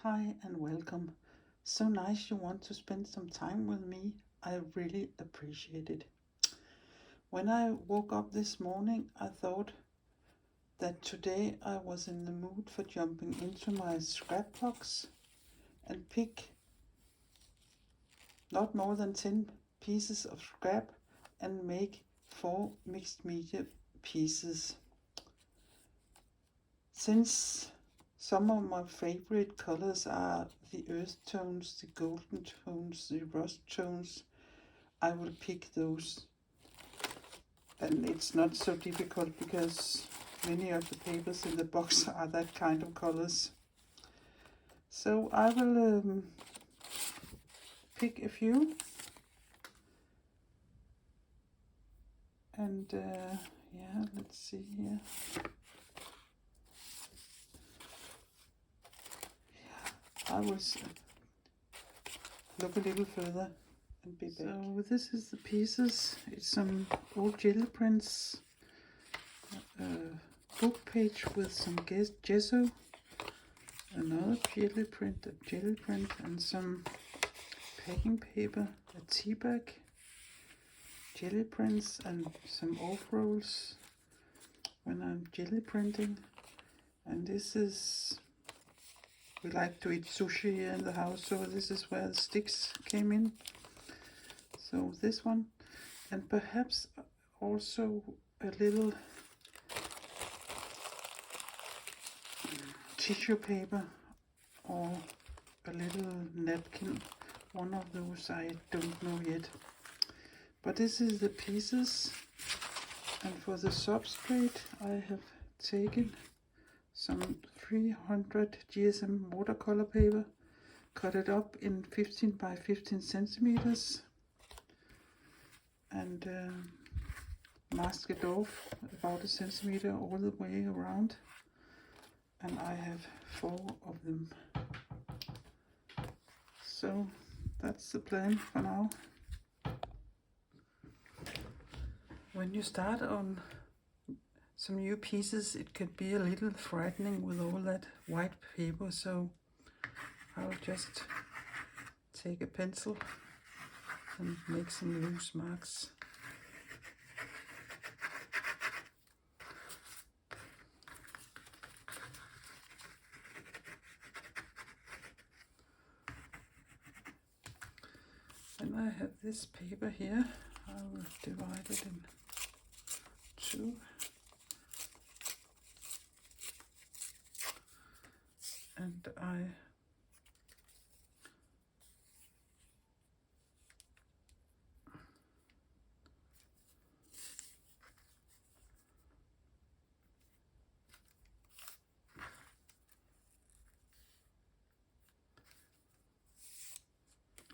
Hi and welcome. So nice you want to spend some time with me. I really appreciate it. When I woke up this morning, I thought that today I was in the mood for jumping into my scrapbox and pick not more than 10 pieces of scrap and make 4 mixed media pieces. Since some of my favorite colors are the earth tones, the golden tones, the rust tones, I will pick those. And it's not so difficult because many of the papers in the box are that kind of colors. So I will pick a few and yeah, let's see here. I will look a little further and be back. So this is the pieces. It's some old jelly prints, book page with some gesso, another jelly print, and some packing paper, a tea bag, jelly prints, and some off rolls when I'm jelly printing. And this is, we like to eat sushi here in the house, so this is where the sticks came in. So this one, and perhaps also a little tissue paper or a little napkin, one of those, I don't know yet. But this is the pieces, and for the substrate I have taken some 300 GSM watercolor paper, cut it up in 15 by 15 centimeters, and mask it off about a centimeter all the way around. And I have 4 of them. So that's the plan for now. When you start on some new pieces, it can be a little frightening with all that white paper, so I'll just take a pencil and make some loose marks. And I have this paper here. I will divide it in 2. And I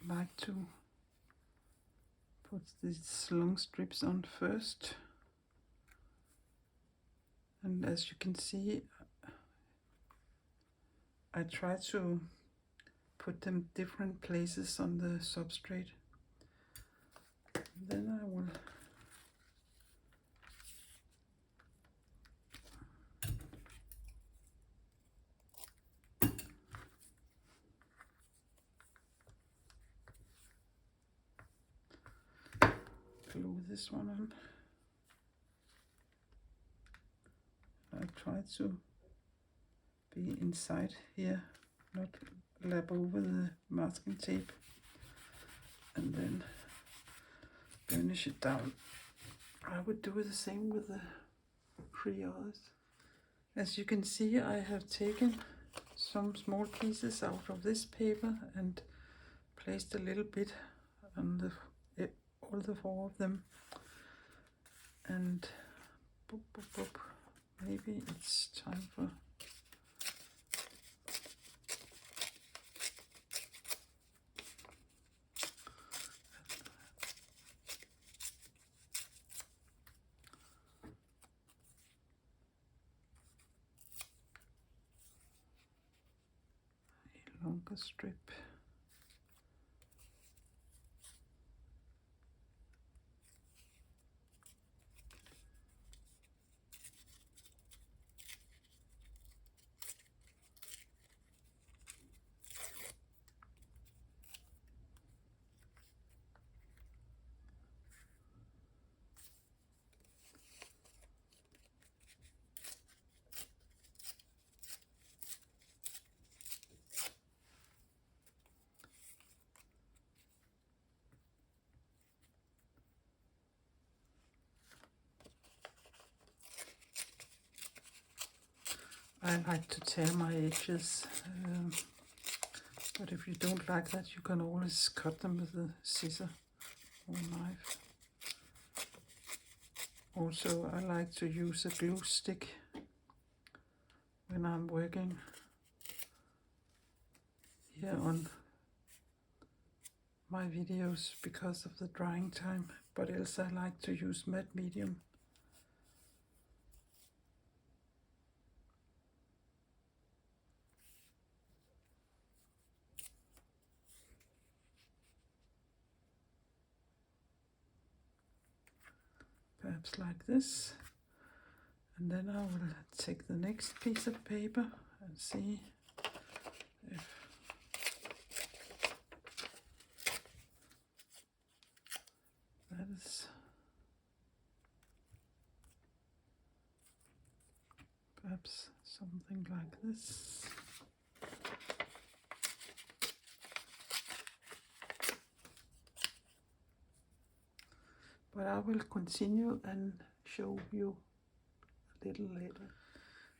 like to put these long strips on first. And as you can see, I try to put them different places on the substrate. Then I will glue this one on. I try to be inside here, not lap over the masking tape, and then burnish it down. I would do the same with the 3 others. As you can see, I have taken some small pieces out of this paper and placed a little bit on all the 4 of them, and boop, boop, boop. Maybe it's time for a longer strip. I like to tear my edges, but if you don't like that, you can always cut them with a scissor or knife. Also, I like to use a glue stick when I'm working here on my videos because of the drying time, but else I like to use matte medium. Perhaps like this. And then I will take the next piece of paper and see if that is perhaps something like this. But I will continue and show you a little later.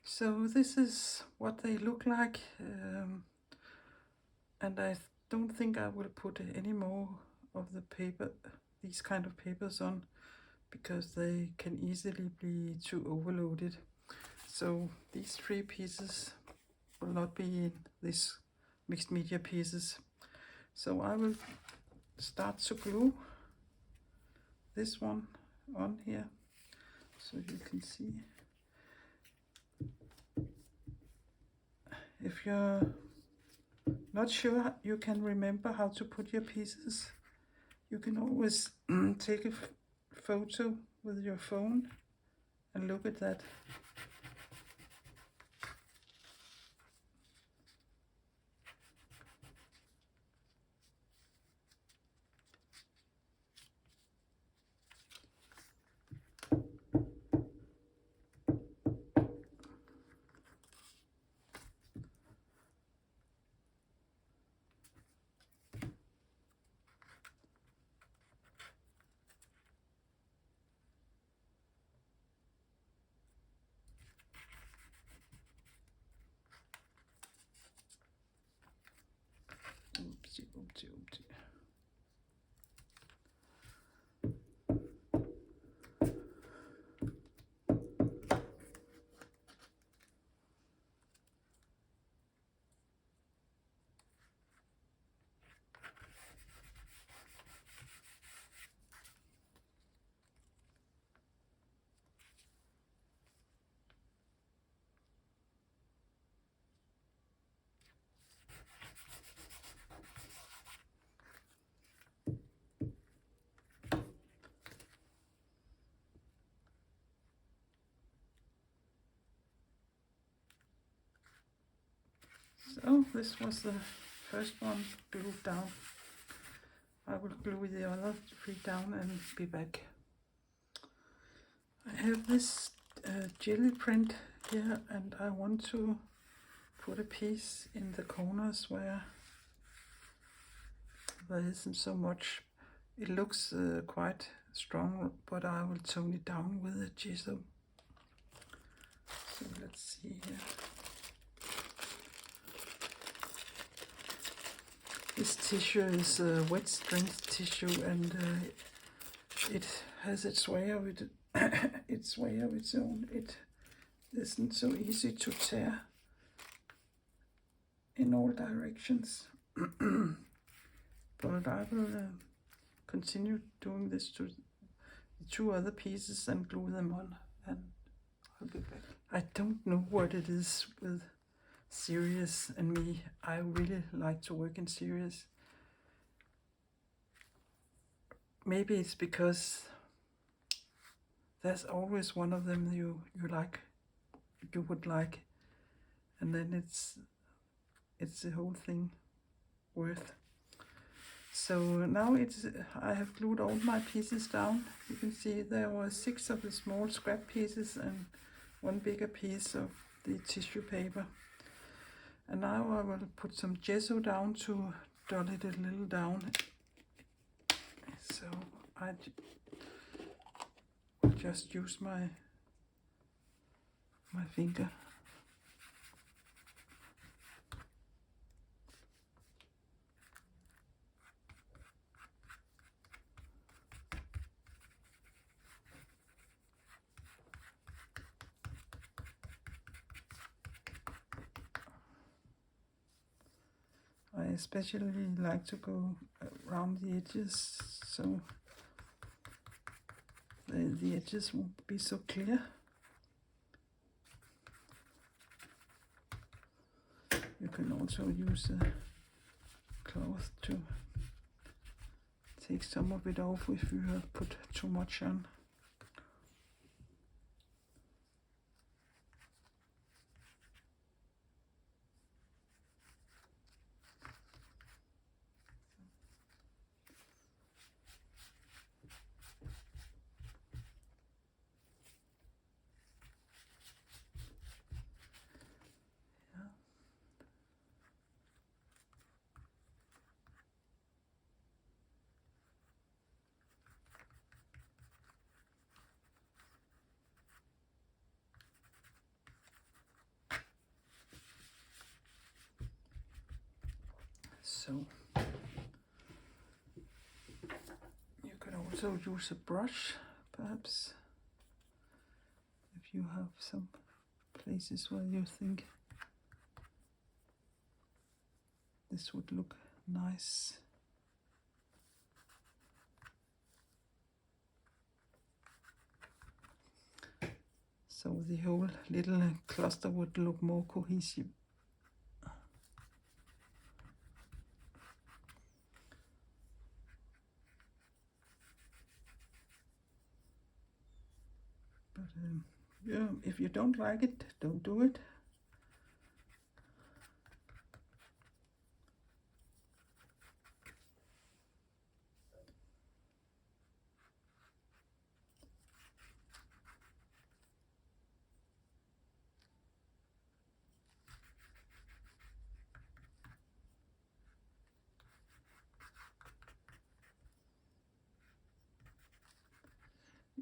So this is what they look like, and I don't think I will put any more of the paper, these kind of papers on, because they can easily be too overloaded. So these 3 pieces will not be in this mixed media pieces. So I will start to glue this one on here, so you can see. If you're not sure you can remember how to put your pieces, you can always take a photo with your phone and look at that. Oopsie, oopsie, oopsie. So this was the first one glued down. I will glue the other 3 down and be back. I have this jelly print here, and I want to put a piece in the corners where there isn't so much. It looks quite strong, but I will tone it down with a gesso. So let's see here. This tissue is wet strength tissue, and it has its way of it, its way of its own. It isn't so easy to tear in all directions. But I will continue doing this to the 2 other pieces and glue them on, and I'll be back. I don't know what it is with series and me. I really like to work in series. Maybe it's because there's always one of them you would like, and then it's the whole thing worth. So now I have glued all my pieces down. You can see there were 6 of the small scrap pieces and 1 bigger piece of the tissue paper. And now I will put some gesso down to dull it a little down. So I will just use my finger especially like to go around the edges, so the edges won't be so clear. You can also use a cloth to take some of it off if you have put too much on. So you could also use a brush, perhaps, if you have some places where you think this would look nice. So the whole little cluster would look more cohesive. But yeah, if you don't like it, don't do it.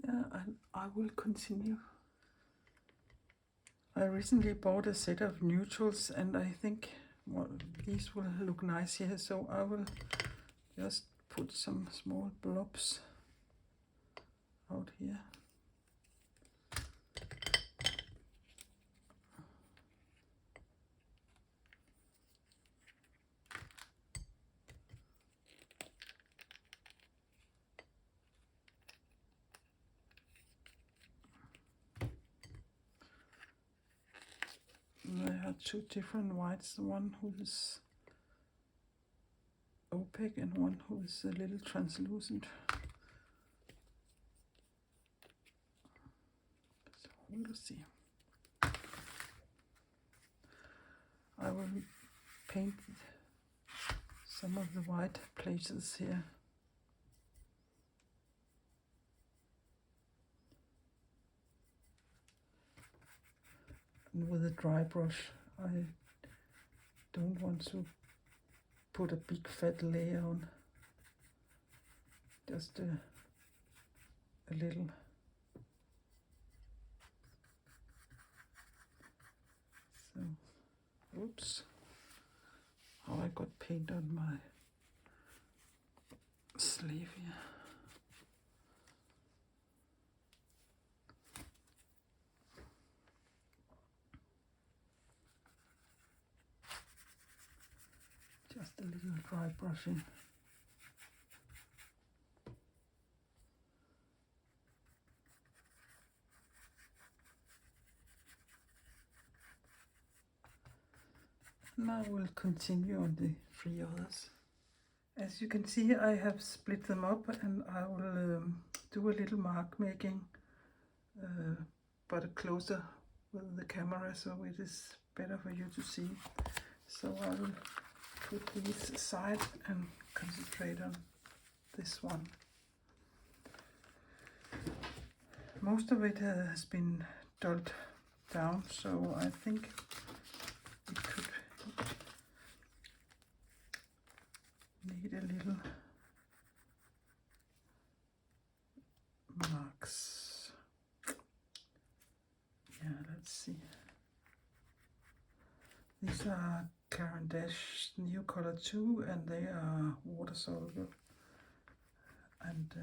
Yeah, I will continue. I recently bought a set of neutrals, and I think these will look nice here, so I will just put some small blobs out here. I have two different whites, one who is opaque and one who is a little translucent. So we'll see. I will paint some of the white places here. And with a dry brush, I don't want to put a big fat layer on, just a little. So, oops, how I got paint on my sleeve here. Just a little dry brushing. Now we'll continue on the three others. As you can see, I have split them up, and I will do a little mark making, but closer with the camera, so it is better for you to see. So I will put these aside and concentrate on this one. Most of it has been dulled down, so I think it could need a little marks. Yeah, let's see. These are Caran d'Ache New Color 2, and they are water soluble. And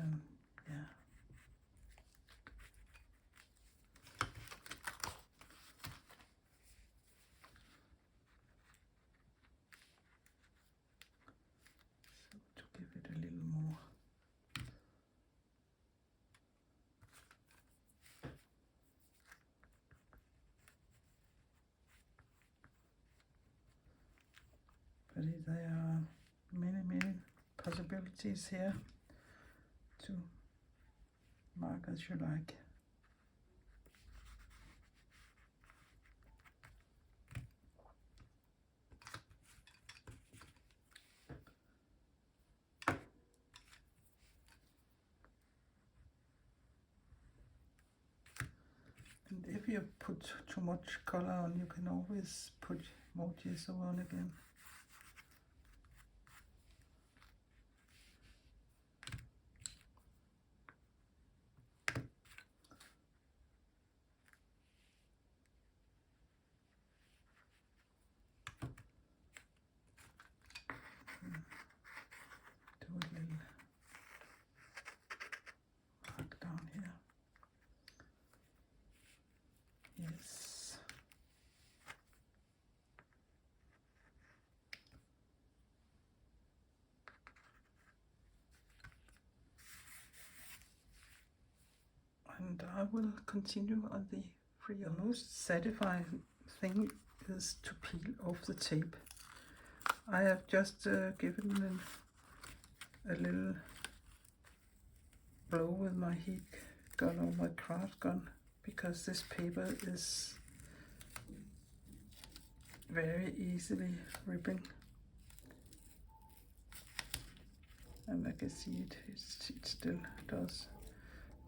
yeah. there are many possibilities here to mark as you like. And if you put too much color on, you can always put more gesso on again. Do a little mark down here. Yes. And I will continue on the free. The most satisfying thing is to peel off the tape. I have just given them a little blow with my heat gun or my craft gun, because this paper is very easily ripping, and I can see it still does.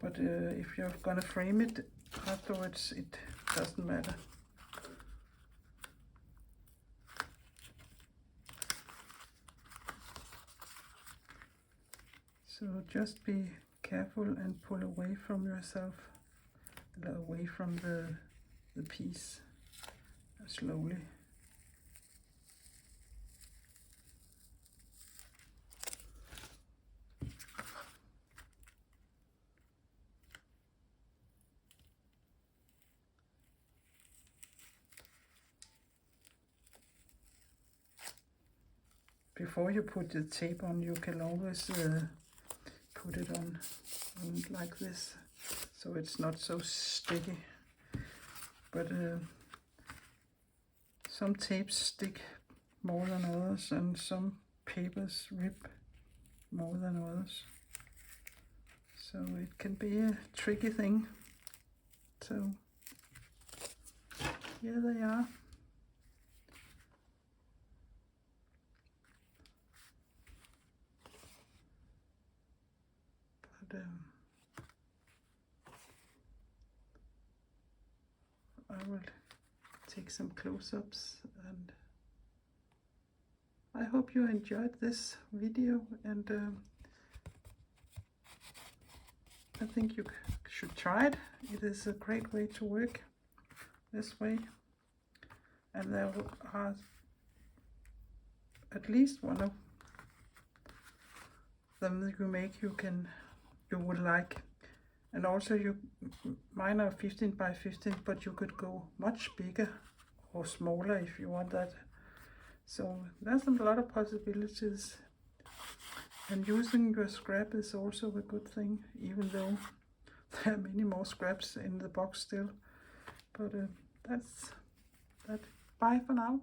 But if you're gonna frame it afterwards, it doesn't matter. So just be careful and pull away from yourself, away from the piece, slowly. Before you put the tape on, you can always put it on like this, so it's not so sticky. But some tapes stick more than others, and some papers rip more than others. So it can be a tricky thing. So here they are. But I will take some close-ups, and I hope you enjoyed this video, and I think you should try it. It is a great way to work this way, and there are at least one of them that you make you would like. And also mine are 15 by 15, but you could go much bigger or smaller if you want that. So there's a lot of possibilities, and using your scrap is also a good thing, even though there are many more scraps in the box still. But that's that. Bye for now.